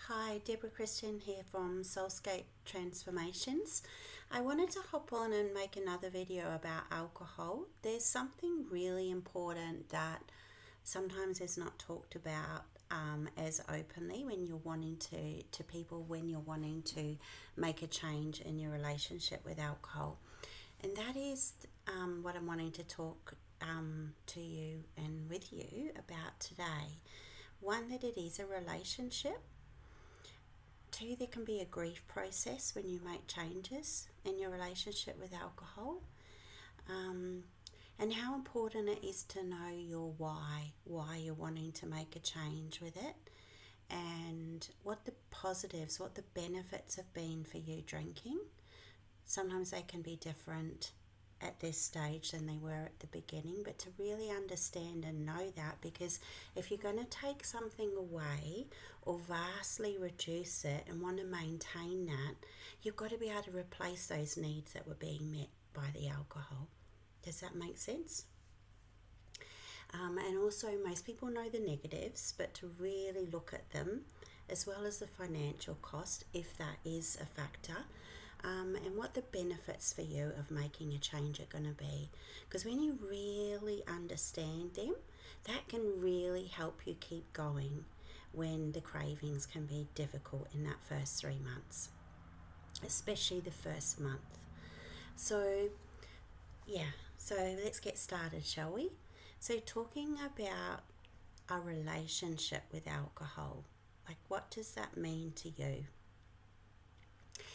Hi, Deborah Christian here from Soulscape Transformations. I wanted to hop on and make another video about alcohol. There's something really important that sometimes is not talked about as openly when you're wanting to people when you're wanting to make a change in your relationship with alcohol. And that is what I'm wanting to talk to you and with you about today. One, that it is a relationship. Two, there can be a grief process when you make changes in your relationship with alcohol. And how important it is to know your why you're wanting to make a change with it, and what the positives, what the benefits have been for you drinking. Sometimes they can be different at this stage than they were at the beginning, but to really understand and know that, because if you're going to take something away or vastly reduce it and want to maintain that, you've got to be able to replace those needs that were being met by the alcohol. Does that make sense? And also, most people know the negatives, but to really look at them, as well as the financial cost, if that is a factor, and what the benefits for you of making a change are going to be. Because when you really understand them, that can really help you keep going when the cravings can be difficult in that first 3 months, especially the first month. So let's get started, shall we? So talking about a relationship with alcohol, like what does that mean to you?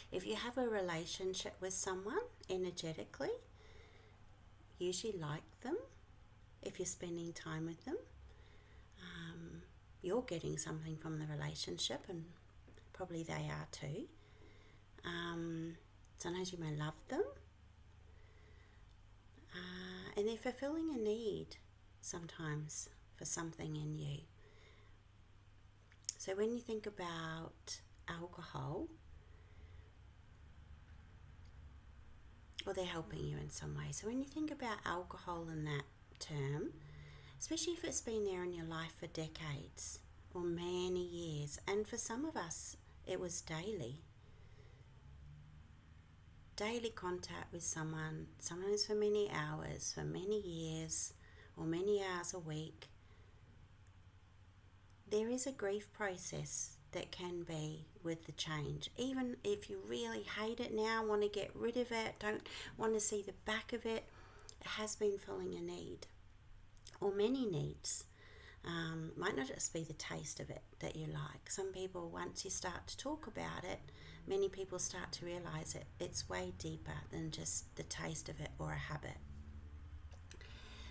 If you have a relationship with someone energetically, usually like them, if you're spending time with them, you're getting something from the relationship, and probably they are too. Sometimes you may love them, and they're fulfilling a need sometimes for something in you. So when you think about alcohol, or they're helping you in some way. So when you think about alcohol in that term, especially if it's been there in your life for decades or many years, and for some of us it was daily contact with someone, sometimes for many hours, for many years, or many hours a week, there is a grief process that can be with the change. Even if you really hate it now, want to get rid of it, don't want to see the back of it, it has been filling a need, or many needs. Might not just be the taste of it that you like. Some people, once you start to talk about it, many people start to realize it's way deeper than just the taste of it or a habit.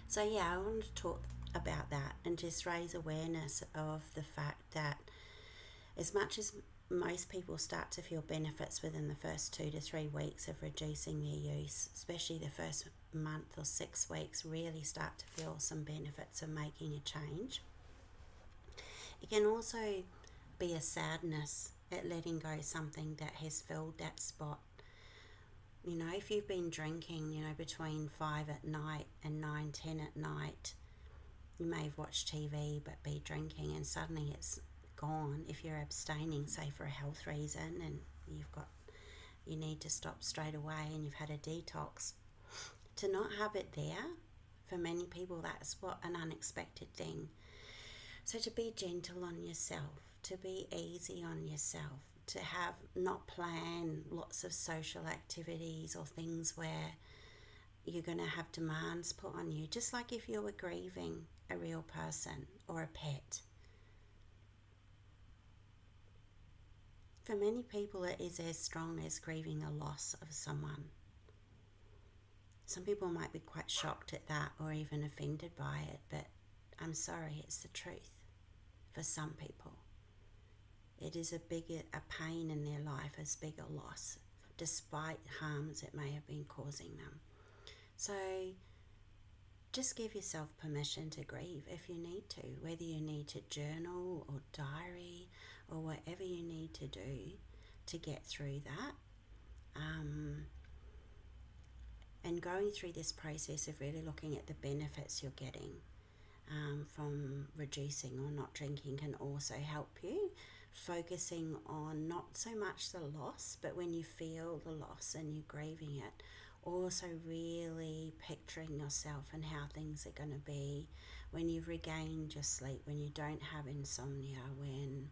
So I want to talk about that and just raise awareness of the fact that as much as most people start to feel benefits within the first 2 to 3 weeks of reducing their use, especially the first month or 6 weeks, really start to feel some benefits of making a change. It can also be a sadness at letting go something that has filled that spot. If you've been drinking, between 5 at night and 9, 10 at night, you may have watched TV but be drinking, and suddenly it's gone. If you're abstaining, say for a health reason, and you need to stop straight away and you've had a detox, to not have it there, for many people that's what an unexpected thing. So to be gentle on yourself, to be easy on yourself, to have not plan lots of social activities or things where you're going to have demands put on you, just like if you were grieving a real person or a pet. For many people, it is as strong as grieving a loss of someone. Some people might be quite shocked at that or even offended by it, but I'm sorry, it's the truth for some people. It is a pain in their life, as big a loss, despite harms it may have been causing them. So just give yourself permission to grieve if you need to, whether you need to journal or diary or whatever you need to do to get through that. And going through this process of really looking at the benefits you're getting from reducing or not drinking can also help you focusing on not so much the loss, but when you feel the loss and you're grieving it, also really picturing yourself and how things are going to be when you've regained your sleep, when you don't have insomnia, when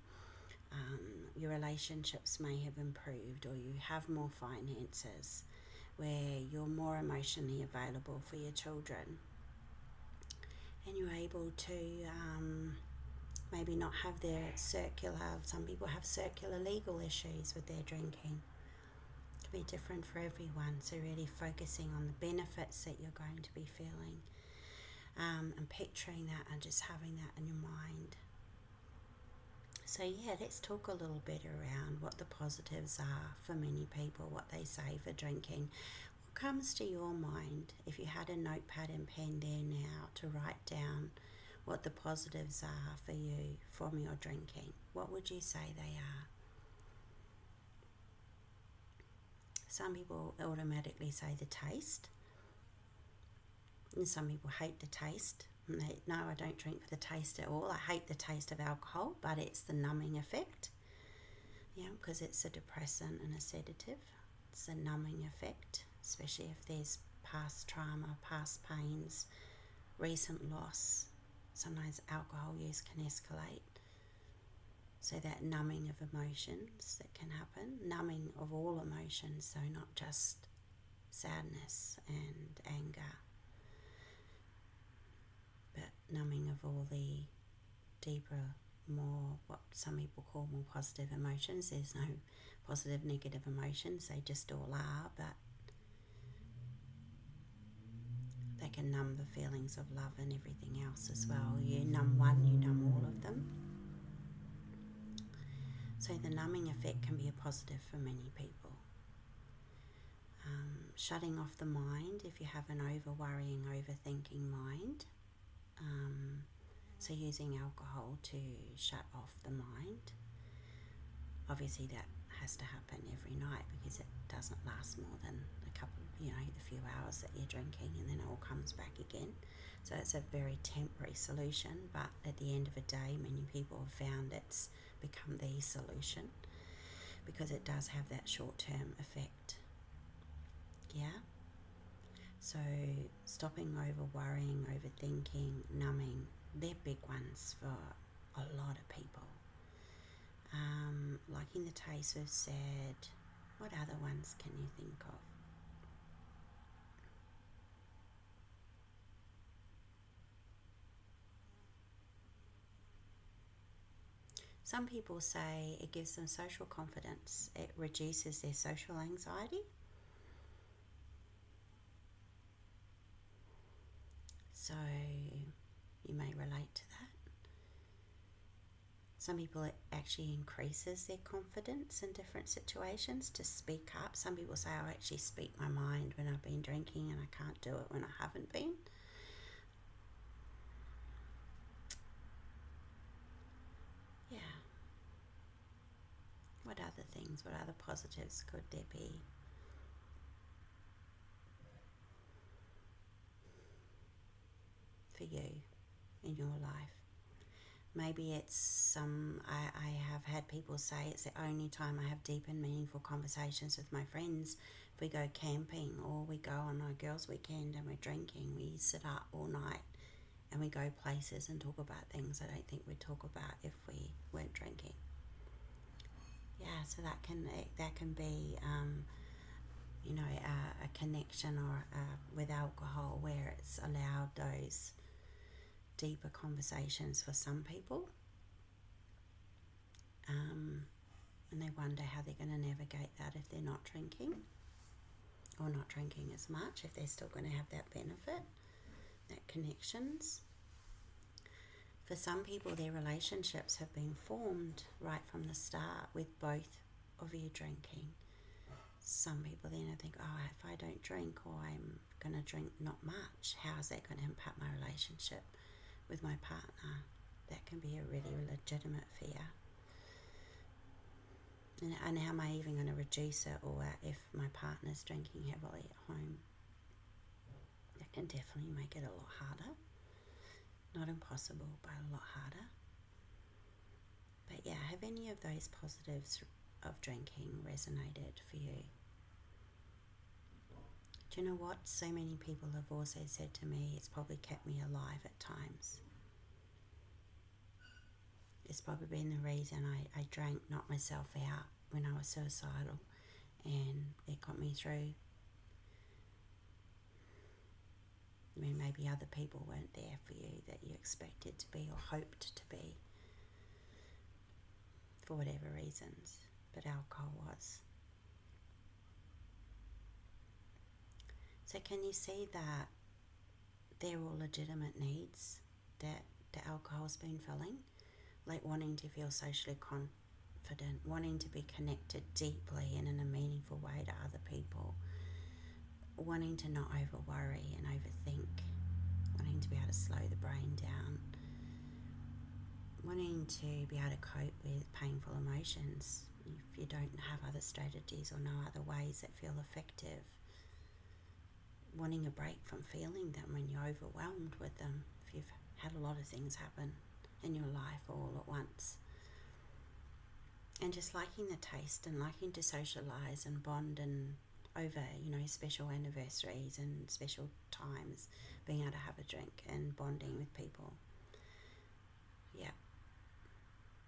your relationships may have improved, or you have more finances, where you're more emotionally available for your children, and you're able to maybe not have their some people have circular legal issues with their drinking. It can be different for everyone, so really focusing on the benefits that you're going to be feeling, and picturing that and just having that in your mind. So let's talk a little bit around what the positives are for many people, what they say for drinking. What comes to your mind if you had a notepad and pen there now to write down what the positives are for you from your drinking? What would you say they are? Some people automatically say the taste, and some people hate the taste. No, I don't drink for the taste at all. I hate the taste of alcohol, but it's the numbing effect. Because it's a depressant and a sedative. It's a numbing effect, especially if there's past trauma, past pains, recent loss. Sometimes alcohol use can escalate. So that numbing of emotions that can happen, numbing of all emotions, so not just sadness and anger, but numbing of all the deeper, more what some people call more positive emotions. There's no positive, negative emotions, they just all are, but they can numb the feelings of love and everything else as well. You numb one, you numb all of them. So the numbing effect can be a positive for many people. Shutting off the mind if you have an over-worrying, overthinking mind. So using alcohol to shut off the mind. Obviously that has to happen every night because it doesn't last more than a couple, the few hours that you're drinking, and then it all comes back again. So it's a very temporary solution, but at the end of the day, many people have found it's become the solution because it does have that short-term effect. So stopping over worrying, overthinking, numbing, they're big ones for a lot of people. Liking the taste we've said. What other ones can you think of? Some people say it gives them social confidence. It reduces their social anxiety. So you may relate to that. Some people, it actually increases their confidence in different situations to speak up. Some people say, I actually speak my mind when I've been drinking and I can't do it when I haven't been. What other things, what other positives could there be? For you in your life? Maybe it's I have had people say it's the only time I have deep and meaningful conversations with my friends. If we go camping or we go on a girls' weekend and we're drinking, we sit up all night and we go places and talk about things I don't think we'd talk about if we weren't drinking. So that can be a connection or with alcohol where it's allowed those deeper conversations for some people, and they wonder how they're going to navigate that if they're not drinking or not drinking as much, if they're still going to have that benefit, that connections. For some people, their relationships have been formed right from the start with both of you drinking. Some people then think, if I don't drink, or I'm going to drink not much, how is that going to impact my relationship with my partner? That can be a really legitimate fear. And how am I even going to reduce it, or if my partner's drinking heavily at home? That can definitely make it a lot harder. Not impossible, but a lot harder. But yeah, have any of those positives of drinking resonated for you? Do you know what? So many people have also said to me, it's probably kept me alive at times. It's probably been the reason I drank, knocked myself out when I was suicidal, and it got me through when maybe other people weren't there for you that you expected to be or hoped to be for whatever reasons, but alcohol was. So can you see that they're all legitimate needs that the alcohol's been filling? Like wanting to feel socially confident, wanting to be connected deeply and in a meaningful way to other people, wanting to not over worry and overthink, wanting to be able to slow the brain down, wanting to be able to cope with painful emotions if you don't have other strategies or no other ways that feel effective, wanting a break from feeling them when you're overwhelmed with them, if you've had a lot of things happen in your life all at once, and just liking the taste and liking to socialise and bond and over, special anniversaries and special times, being able to have a drink and bonding with people. Yeah.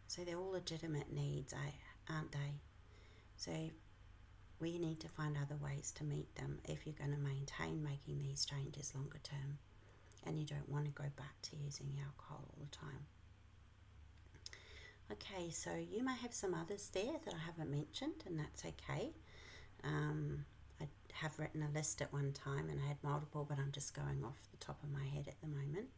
So they're all legitimate needs, aren't they? So we need to find other ways to meet them if you're going to maintain making these changes longer term and you don't want to go back to using alcohol all the time. Okay, so you may have some others there that I haven't mentioned, and that's okay. I have written a list at one time and I had multiple, but I'm just going off the top of my head at the moment,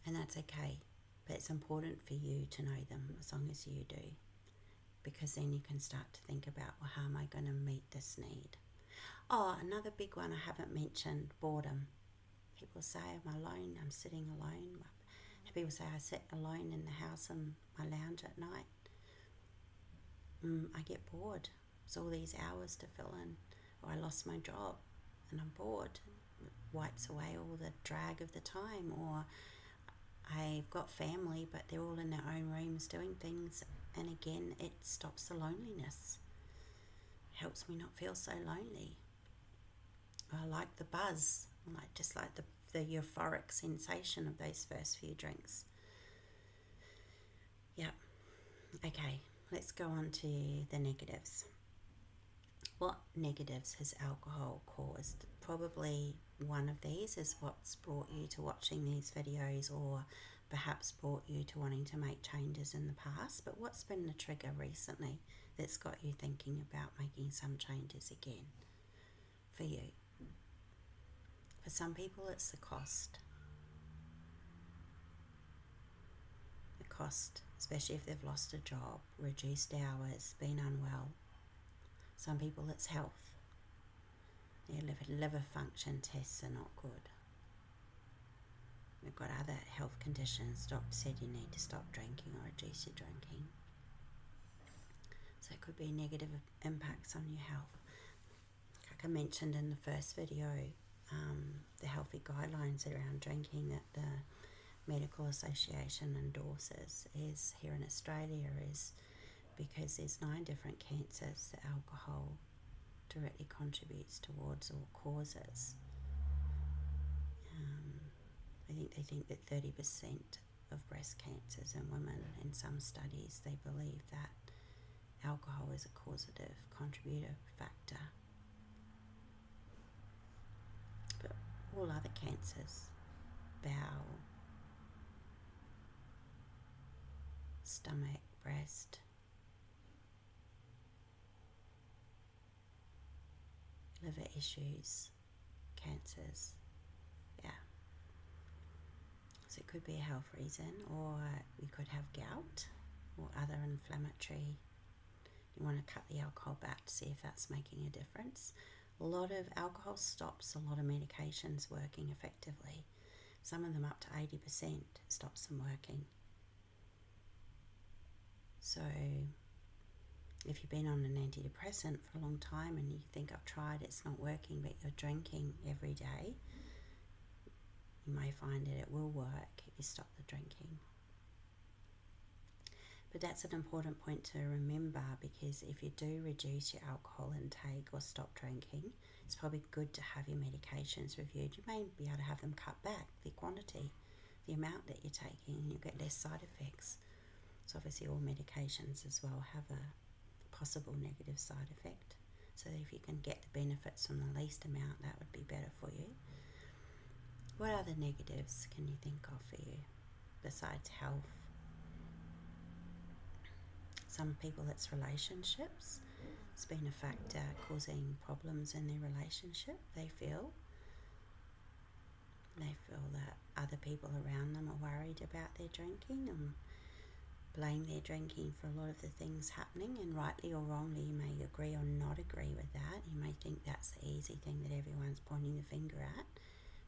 and that's okay. But it's important for you to know them as long as you do, because then you can start to think about, well, how am I going to meet this need? Oh, another big one I haven't mentioned, boredom. People say I'm alone, I'm sitting alone. People say I sit alone in the house in my lounge at night. I get bored. There's all these hours to fill in. Or I lost my job and I'm bored. It wipes away all the drag of the time. Or I've got family, but they're all in their own rooms doing things. And again, it stops the loneliness. Helps me not feel so lonely. I like the buzz. I just like the euphoric sensation of those first few drinks. Yep. Okay, let's go on to the negatives. What negatives has alcohol caused? Probably one of these is what's brought you to watching these videos, or perhaps brought you to wanting to make changes in the past. But what's been the trigger recently that's got you thinking about making some changes again for you? For some people, it's the cost. The cost, especially if they've lost a job, reduced hours, been unwell. Some people, it's health. Their liver function tests are not good. We've got other health conditions. Doctor said you need to stop drinking or reduce your drinking. So it could be negative impacts on your health. Like I mentioned in the first video, the healthy guidelines around drinking that the Medical Association endorses is here in Australia is because there's 9 different cancers that alcohol directly contributes towards or causes. They think that 30% of breast cancers in women, in some studies, they believe that alcohol is a causative contributor factor. But all other cancers, bowel, stomach, breast, liver issues, cancers, yeah. So it could be a health reason, or you could have gout or other inflammatory. You want to cut the alcohol back to see if that's making a difference. A lot of alcohol stops a lot of medications working effectively. Some of them up to 80% stops them working. So if you've been on an antidepressant for a long time and you think, I've tried, it's not working, but you're drinking every day, you may find that it will work if you stop the drinking. But that's an important point to remember, because if you do reduce your alcohol intake or stop drinking, it's probably good to have your medications reviewed. You may be able to have them cut back, the quantity, the amount that you're taking, and you'll get less side effects. So obviously all medications as well have a possible negative side effect. So if you can get the benefits from the least amount, that would be better for you. What other negatives can you think of for you besides health? Some people it's relationships. It's been a factor causing problems in their relationship. They feel that other people around them are worried about their drinking and blame their drinking for a lot of the things happening, and rightly or wrongly you may agree or not agree with that. You may think that's the easy thing that everyone's pointing the finger at,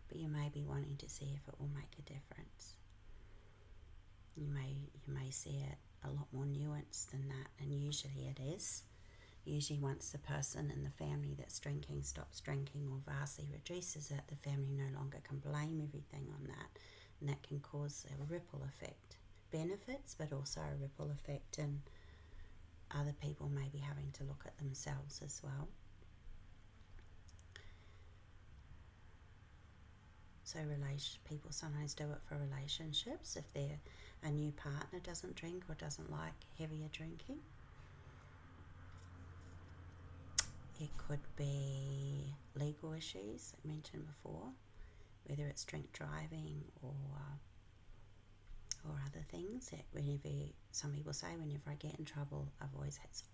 but you may be wanting to see if it will make a difference. You may see it a lot more nuanced than that, and usually it is. Usually once the person in the family that's drinking stops drinking or vastly reduces it, the family no longer can blame everything on that, and that can cause a ripple effect. Benefits, but also a ripple effect, and other people may be having to look at themselves as well. So people sometimes do it for relationships. If a new partner doesn't drink or doesn't like heavier drinking, it could be legal issues I mentioned before, whether it's drink driving or other things. Some people say, whenever I get in trouble,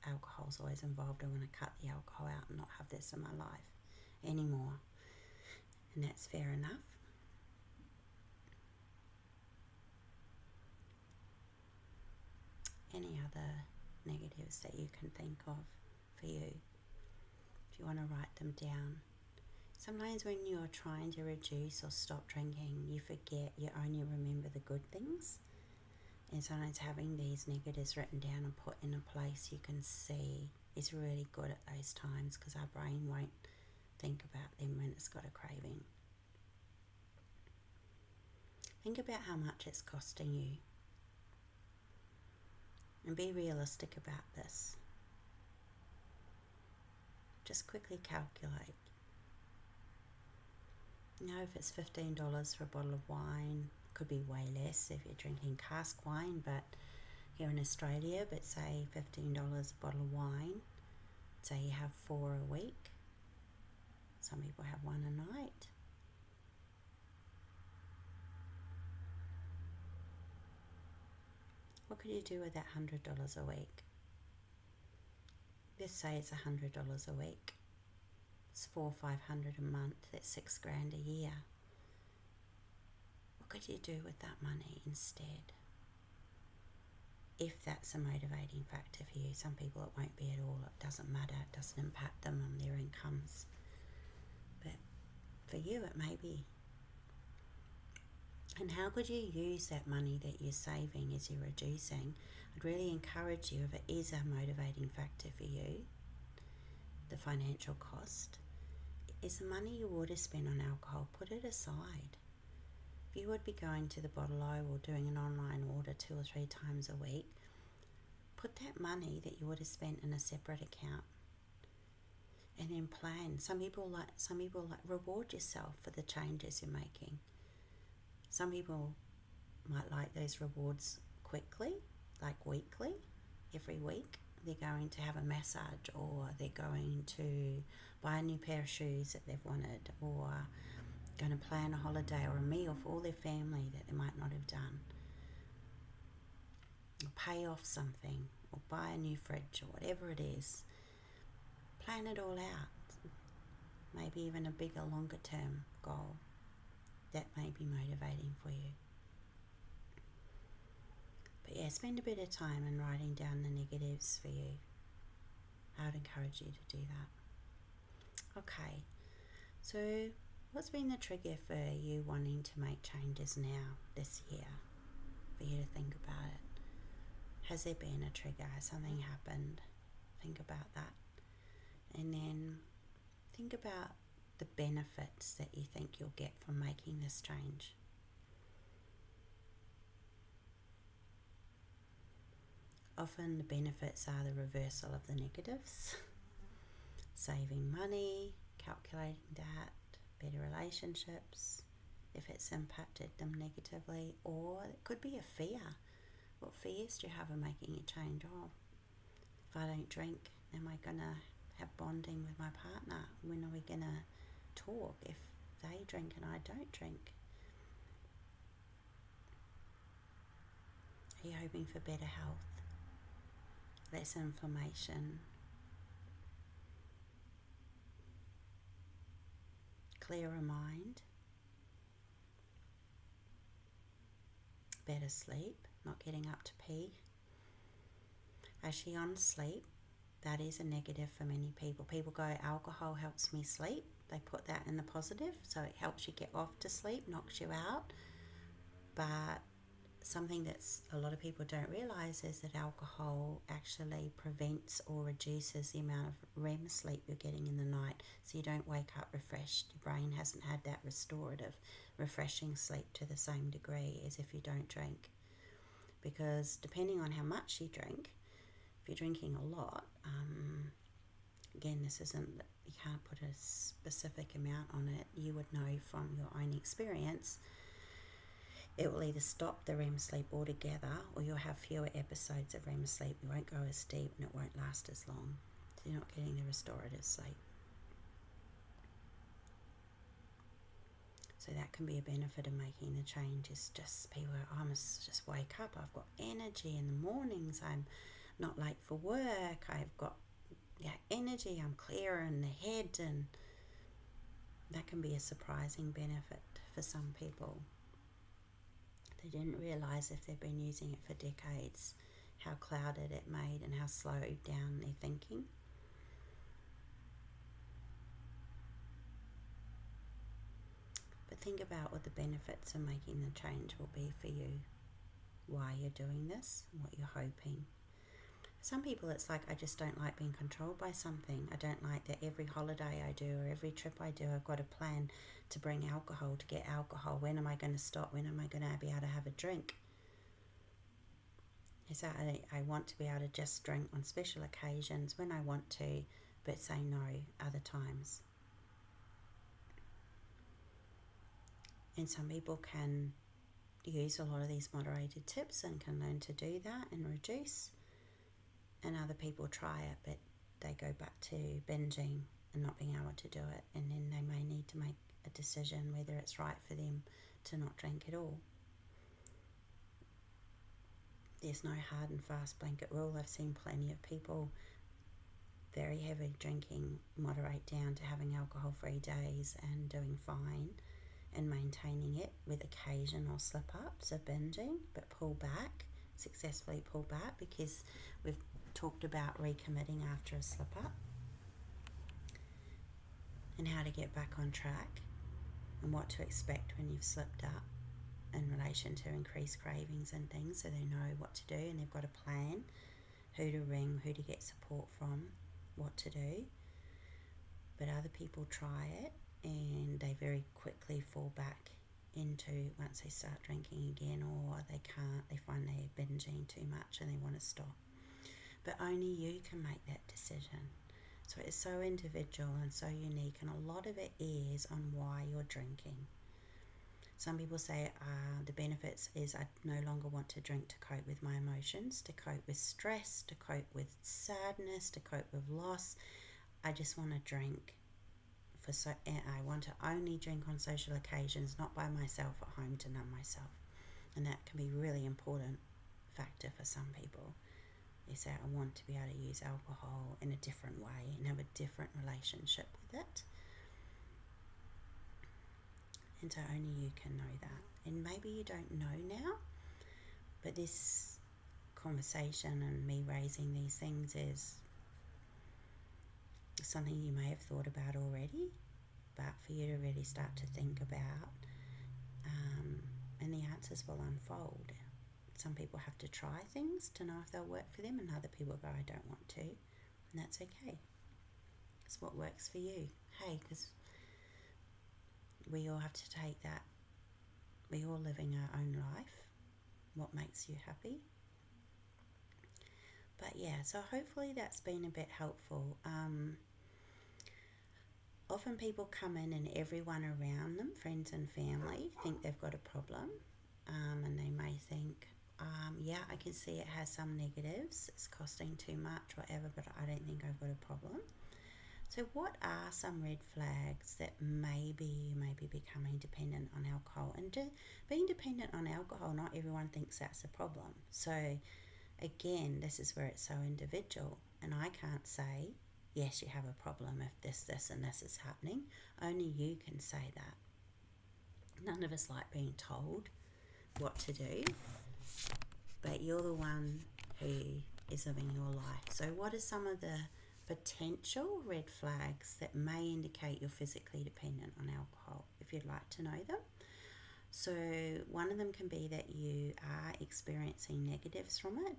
alcohol's always involved. I want to cut the alcohol out and not have this in my life anymore, and that's fair enough. Any other negatives that you can think of for you? If you want to write them down. Sometimes when you're trying to reduce or stop drinking, you forget, you only remember the good things. And sometimes having these negatives written down and put in a place you can see is really good at those times, because our brain won't think about them when it's got a craving. Think about how much it's costing you. And be realistic about this. Just quickly calculate. You know, if it's $15 for a bottle of wine, it could be way less if you're drinking cask wine, but here in Australia, but say $15 a bottle of wine, say you have 4 a week. Some people have 1 a night. What could you do with that $100 a week? Let's say it's $100 a week. It's $400 or $500 a month. That's $6,000 a year. What could you do with that money instead? If that's a motivating factor for you. Some people it won't be at all. It doesn't matter. It doesn't impact them on their incomes. But for you it may be. And how could you use that money that you're saving as you're reducing? I'd really encourage you, if it is a motivating factor for you, the financial cost, is the money you would have spent on alcohol, put it aside. If you would be going to the bottle-o or doing an online order 2 or 3 times a week, put that money that you would have spent in a separate account. And then plan. Some people like reward yourself for the changes you're making. Some people might like those rewards quickly, like weekly, every week. They're going to have a massage, or they're going to buy a new pair of shoes that they've wanted, or going to plan a holiday or a meal for all their family that they might not have done. Or pay off something, or buy a new fridge, or whatever it is. Plan it all out. Maybe even a bigger, longer term goal. That may be motivating for you. But yeah, spend a bit of time in writing down the negatives for you. I would encourage you to do that. Okay, so what's been the trigger for you wanting to make changes now, this year, for you to think about it? Has there been a trigger? Has something happened? Think about that. And then think about the benefits that you think you'll get from making this change. often the benefits are the reversal of the negatives. Saving money, calculating that, better relationships, if it's impacted them negatively, or it could be a fear. What fears do you have of making a change? Oh, if I don't drink, am I going to have bonding with my partner? When are we going to talk if they drink and I don't drink? Are you hoping for better health, less inflammation, clearer mind, better sleep, not getting up to pee? Actually, on sleep, that is a negative for many people. People go, alcohol helps me sleep. They put that in the positive, so it helps you get off to sleep, knocks you out. But something that's a lot of people don't realise is that alcohol actually prevents or reduces the amount of REM sleep you're getting in the night, so you don't wake up refreshed. Your brain hasn't had that restorative, refreshing sleep to the same degree as if you don't drink. Because depending on how much you drink, if you're drinking a lot, again, this isn't, you can't put a specific amount on it. You would know from your own experience. It will either stop the REM sleep altogether, or you'll have fewer episodes of REM sleep. You won't go as deep and it won't last as long. So you're not getting the restorative sleep. So that can be a benefit of making the change, is just people go, I must just wake up. I've got energy in the mornings. I'm not late for work. I've got energy. I'm clearer in the head. And that can be a surprising benefit for some people. They didn't realise, if they've been using it for decades, how clouded it made and how slowed down their thinking. But think about what the benefits of making the change will be for you, why you're doing this, and what you're hoping. Some people, it's like, I just don't like being controlled by something. I don't like that every holiday I do or every trip I do, I've got a plan to bring alcohol, to get alcohol. When am I going to stop? When am I going to be able to have a drink? So I want to be able to just drink on special occasions when I want to, but say no other times. And some people can use a lot of these moderated tips and can learn to do that and reduce. And other people try it, but they go back to binging and not being able to do it. And then they may need to make a decision whether it's right for them to not drink at all. There's no hard and fast blanket rule. I've seen plenty of people, very heavy drinking, moderate down to having alcohol-free days and doing fine and maintaining it with occasional slip-ups of binging, but successfully pull back, because we've talked about recommitting after a slip-up and how to get back on track and what to expect when you've slipped up in relation to increased cravings and things, so they know what to do and they've got a plan, who to ring, who to get support from, what to do. But other people try it and they very quickly fall back into, once they start drinking again, or they find they're binging too much and they want to stop. But only you can make that decision. So it's so individual and so unique, and a lot of it is on why you're drinking. Some people say the benefits is I no longer want to drink to cope with my emotions, to cope with stress, to cope with sadness, to cope with loss. I just want to drink I want to only drink on social occasions, not by myself at home to numb myself. And that can be a really important factor for some people. They say, I want to be able to use alcohol in a different way and have a different relationship with it. And so only you can know that. And maybe you don't know now, but this conversation and me raising these things is something you may have thought about already, but for you to really start to think about, and the answers will unfold. Some people have to try things to know if they'll work for them, and other people go, I don't want to, and that's okay. It's what works for you. Hey, because we all have to take that. We're all living our own life. What makes you happy? But yeah, so hopefully that's been a bit helpful. Often people come in and everyone around them, friends and family, think they've got a problem, and they may think, yeah, I can see it has some negatives, it's costing too much, whatever, but I don't think I've got a problem. So what are some red flags that maybe you may be becoming dependent on alcohol? And being dependent on alcohol, not everyone thinks that's a problem. So again, this is where it's so individual, and I can't say, yes, you have a problem if this and this is happening. Only you can say that. None of us like being told what to do, but you're the one who is living your life. So what are some of the potential red flags that may indicate you're physically dependent on alcohol, if you'd like to know them? So one of them can be that you are experiencing negatives from it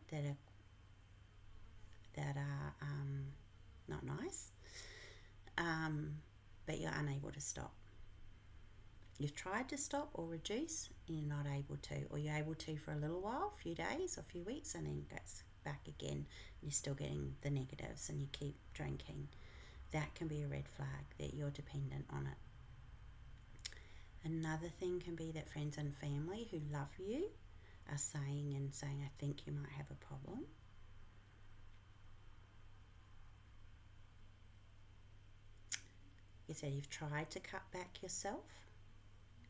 that are not nice, but you're unable to stop. You've tried to stop or reduce and you're not able to, or you're able to for a little while, a few days or a few weeks, and then gets back again and you're still getting the negatives and you keep drinking. That can be a red flag that you're dependent on it. Another thing can be that friends and family who love you are saying, I think you might have a problem. You said you've tried to cut back yourself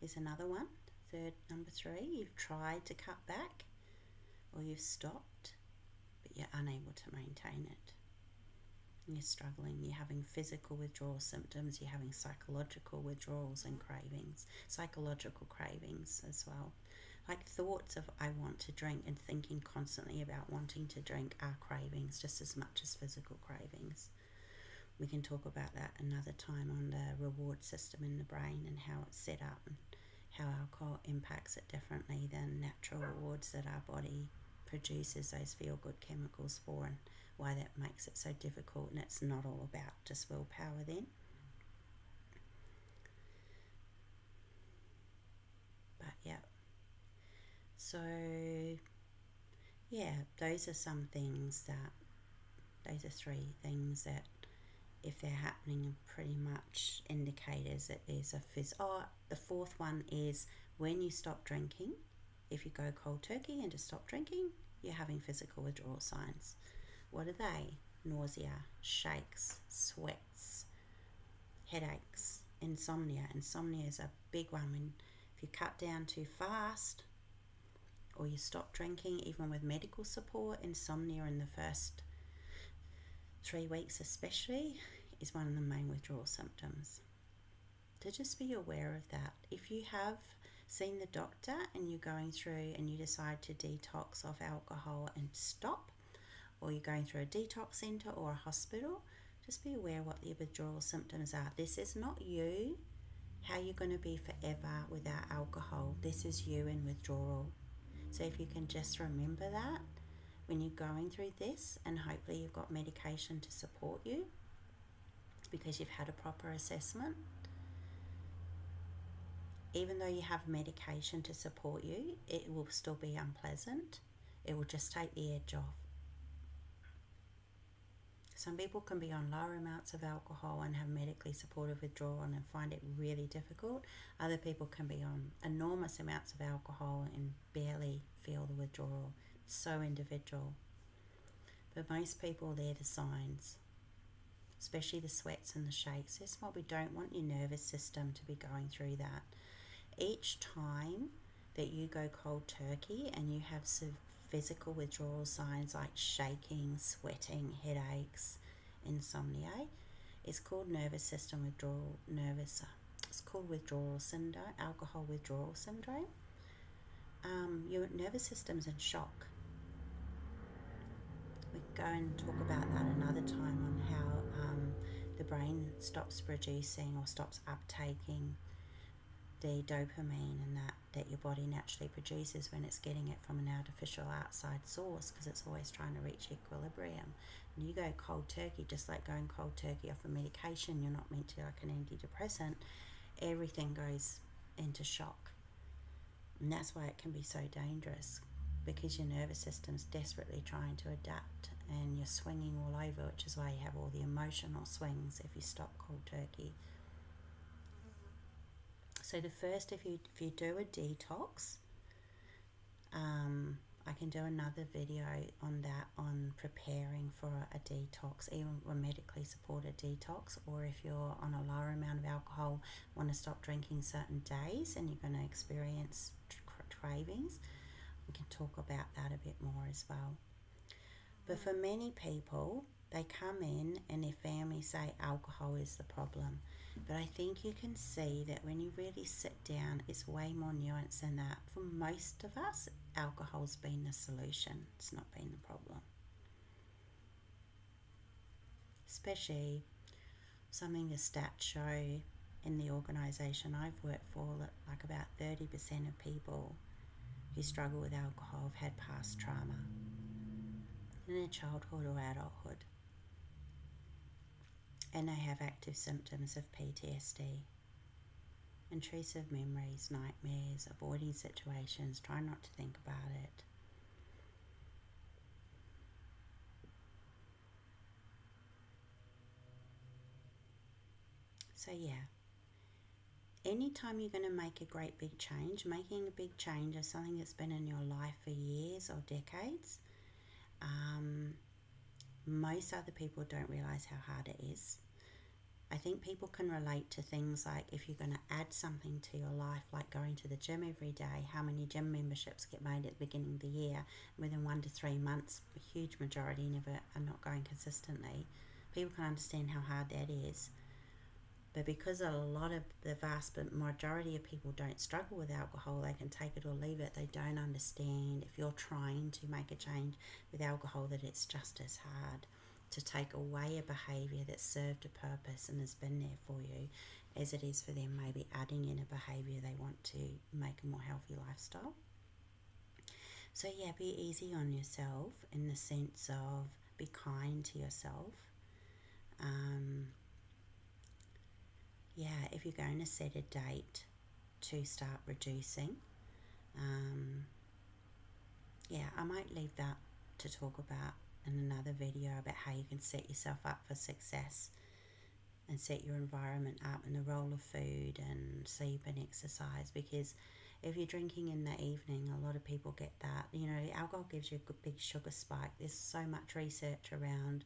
is another one. Number 3, you've tried to cut back or you've stopped, but you're unable to maintain it. You're struggling, you're having physical withdrawal symptoms, you're having psychological withdrawals and cravings, psychological cravings as well. Like thoughts of I want to drink and thinking constantly about wanting to drink are cravings just as much as physical cravings. We can talk about that another time on the reward system in the brain and how it's set up and how alcohol impacts it differently than natural rewards that our body produces those feel-good chemicals for, and why that makes it so difficult. And it's not all about just willpower then. But yeah, so yeah, those are 3 things that if they're happening are pretty much indicators that there's a the 4th one is when you stop drinking. If you go cold turkey and just stop drinking, you're having physical withdrawal signs. What are they? Nausea, shakes, sweats, headaches, insomnia. Insomnia is a big one. If you cut down too fast or you stop drinking, even with medical support, insomnia in the first 3 weeks especially is one of the main withdrawal symptoms. So just be aware of that. If you have seen the doctor and you're going through and you decide to detox off alcohol and stop, or you're going through a detox centre or a hospital, just be aware what the withdrawal symptoms are. This is not you, how you're going to be forever without alcohol. This is you in withdrawal. So if you can just remember that when you're going through this, and hopefully you've got medication to support you because you've had a proper assessment. Even though you have medication to support you, it will still be unpleasant. It will just take the edge off. Some people can be on lower amounts of alcohol and have medically supported withdrawal and find it really difficult. Other people can be on enormous amounts of alcohol and barely feel the withdrawal. So individual. But most people, they're the signs, especially the sweats and the shakes. This is what we don't want your nervous system to be going through that. Each time that you go cold turkey and you have physical withdrawal signs like shaking, sweating, headaches, insomnia, it's called nervous system withdrawal, it's called withdrawal syndrome, alcohol withdrawal syndrome. Your nervous system's in shock. We can go and talk about that another time on how the brain stops producing or stops uptaking the dopamine and that your body naturally produces when it's getting it from an artificial outside source, because it's always trying to reach equilibrium. And you go cold turkey, just like going cold turkey off a medication you're not meant to, like an antidepressant, everything goes into shock. And that's why it can be so dangerous, because your nervous system's desperately trying to adapt and you're swinging all over, which is why you have all the emotional swings if you stop cold turkey. So the first, if you do a detox, I can do another video on that, on preparing for a detox, even a medically supported detox, or if you're on a lower amount of alcohol, want to stop drinking certain days and you're going to experience cravings, we can talk about that a bit more as well. But for many people, they come in and their family say alcohol is the problem. But I think you can see that when you really sit down, it's way more nuanced than that. For most of us, alcohol's been the solution. It's not been the problem. Especially something the stats show in the organisation I've worked for, that like about 30% of people who struggle with alcohol have had past trauma in their childhood or adulthood. And they have active symptoms of PTSD, intrusive memories, nightmares, avoiding situations, trying not to think about it. So yeah, anytime you're going to make a great big change, making a big change is something that's been in your life for years or decades. Most other people don't realise how hard it is. I think people can relate to things like if you're going to add something to your life, like going to the gym every day, how many gym memberships get made at the beginning of the year. Within 1 to 3 months, a huge majority never are not going consistently. People can understand how hard that is. But because a lot of the vast majority of people don't struggle with alcohol, they can take it or leave it. They don't understand, if you're trying to make a change with alcohol, that it's just as hard to take away a behaviour that served a purpose and has been there for you as it is for them maybe adding in a behaviour they want to make a more healthy lifestyle. So yeah, be easy on yourself in the sense of be kind to yourself. If you're going to set a date to start reducing, I might leave that to talk about in another video about how you can set yourself up for success and set your environment up, and the role of food and sleep and exercise. Because if you're drinking in the evening, a lot of people get that. Alcohol gives you a big sugar spike. There's so much research around,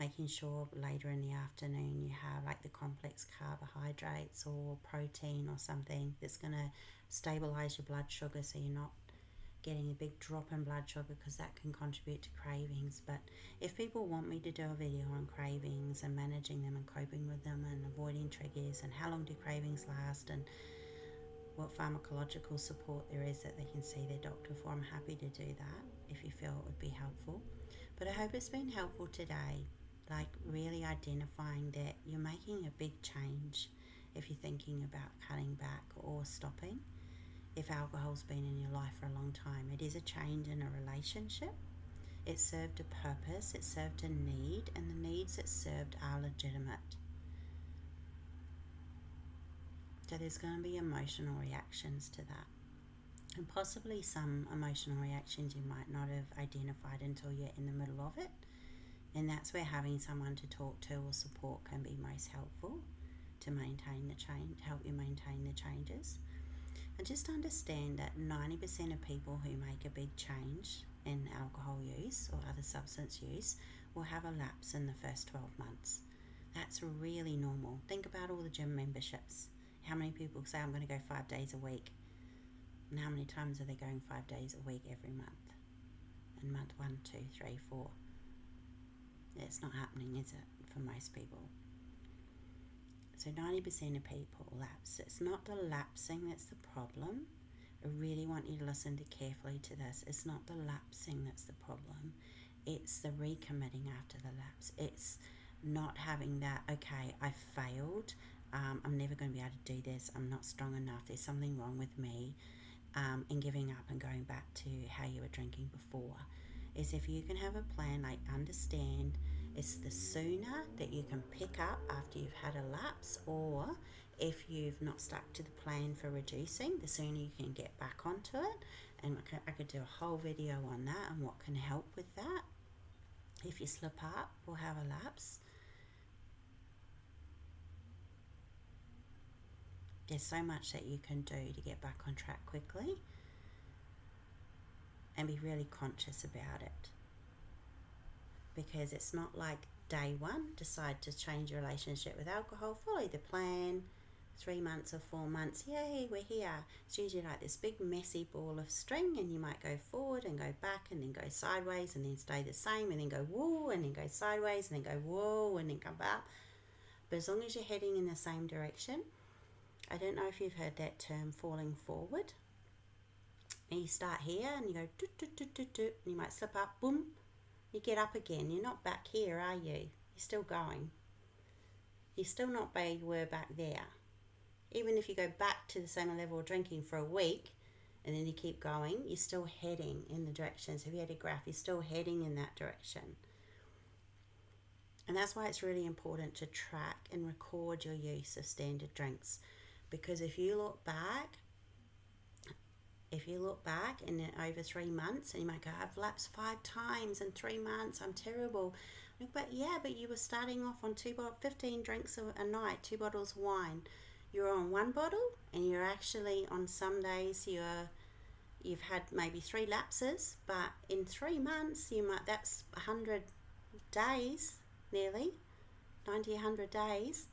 making sure later in the afternoon you have like the complex carbohydrates or protein or something that's going to stabilize your blood sugar, so you're not getting a big drop in blood sugar, because that can contribute to cravings. But if people want me to do a video on cravings and managing them and coping with them and avoiding triggers and how long do cravings last and what pharmacological support there is that they can see their doctor for, I'm happy to do that if you feel it would be helpful. But I hope it's been helpful today, like really identifying that you're making a big change if you're thinking about cutting back or stopping. If alcohol's been in your life for a long time, it is a change in a relationship. It served a purpose, it served a need, and the needs it served are legitimate. So there's going to be emotional reactions to that, and possibly some emotional reactions you might not have identified until you're in the middle of it. And that's where having someone to talk to or support can be most helpful to maintain the change, help you maintain the changes. And just understand that 90% of people who make a big change in alcohol use or other substance use will have a lapse in the first 12 months. That's really normal. Think about all the gym memberships. How many people say, I'm going to go 5 days a week? And how many times are they going 5 days a week every month? In month 1, 2, 3, 4. It's not happening, is it, for most people? So 90% of people lapse. It's not the lapsing that's the problem. I really want you to listen carefully to this. It's not the lapsing that's the problem. It's the recommitting after the lapse. It's not having that, okay, I failed. I'm never going to be able to do this. I'm not strong enough. There's something wrong with me. And giving up and going back to how you were drinking before. Is if you can have a plan, like understand it's the sooner that you can pick up after you've had a lapse, or if you've not stuck to the plan for reducing, the sooner you can get back onto it And I could do a whole video on that and what can help with that. If you slip up or have a lapse, there's so much that you can do to get back on track quickly and be really conscious about it. Because it's not like day one, decide to change your relationship with alcohol, follow the plan, 3 months or 4 months, yay, we're here. It's usually like this big messy ball of string, and you might go forward and go back and then go sideways and then stay the same and then go whoa and then go sideways and then go whoa and then come back. But as long as you're heading in the same direction, I don't know if you've heard that term, falling forward. And you start here and you go do do do do do, and you might slip up, boom, you get up again. You're not back here, are you? You're still going. You're still not where you were back there. Even if you go back to the same level of drinking for a week and then you keep going, you're still heading in the direction. So if you had a graph, you're still heading in that direction. And that's why it's really important to track and record your use of standard drinks. Because if you look back in over 3 months, and you might go, I've lapsed 5 times in 3 months, I'm terrible. But you were starting off on 15 drinks a night, 2 bottles of wine. You're on 1 bottle, and you're actually on some days you've had maybe 3 lapses, but in 3 months that's 100 days, nearly 90-100 days.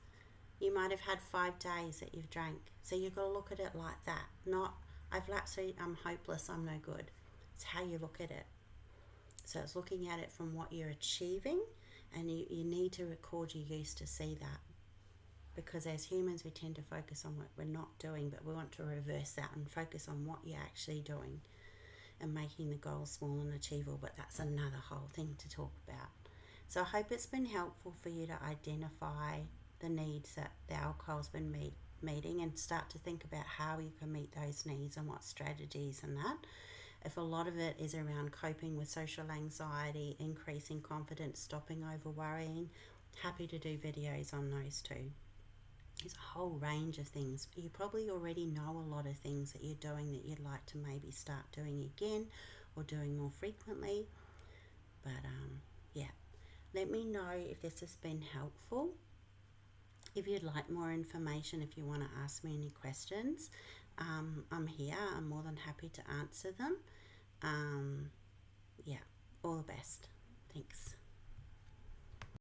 You might have had 5 days that you've drank. So you've got to look at it like that. Not, I've lapsed, so I'm hopeless, I'm no good. It's how you look at it. So it's looking at it from what you're achieving, and you need to record your use to see that. Because as humans, we tend to focus on what we're not doing, but we want to reverse that and focus on what you're actually doing and making the goal small and achievable. But that's another whole thing to talk about. So I hope it's been helpful for you to identify the needs that the alcohol's been meeting and start to think about how you can meet those needs and what strategies and that. If a lot of it is around coping with social anxiety, increasing confidence, stopping over worrying, happy to do videos on those too. There's a whole range of things. You probably already know a lot of things that you're doing that you'd like to maybe start doing again or doing more frequently. But let me know if this has been helpful. If you'd like more information, if you want to ask me any questions, I'm here. I'm more than happy to answer them. All the best. Thanks.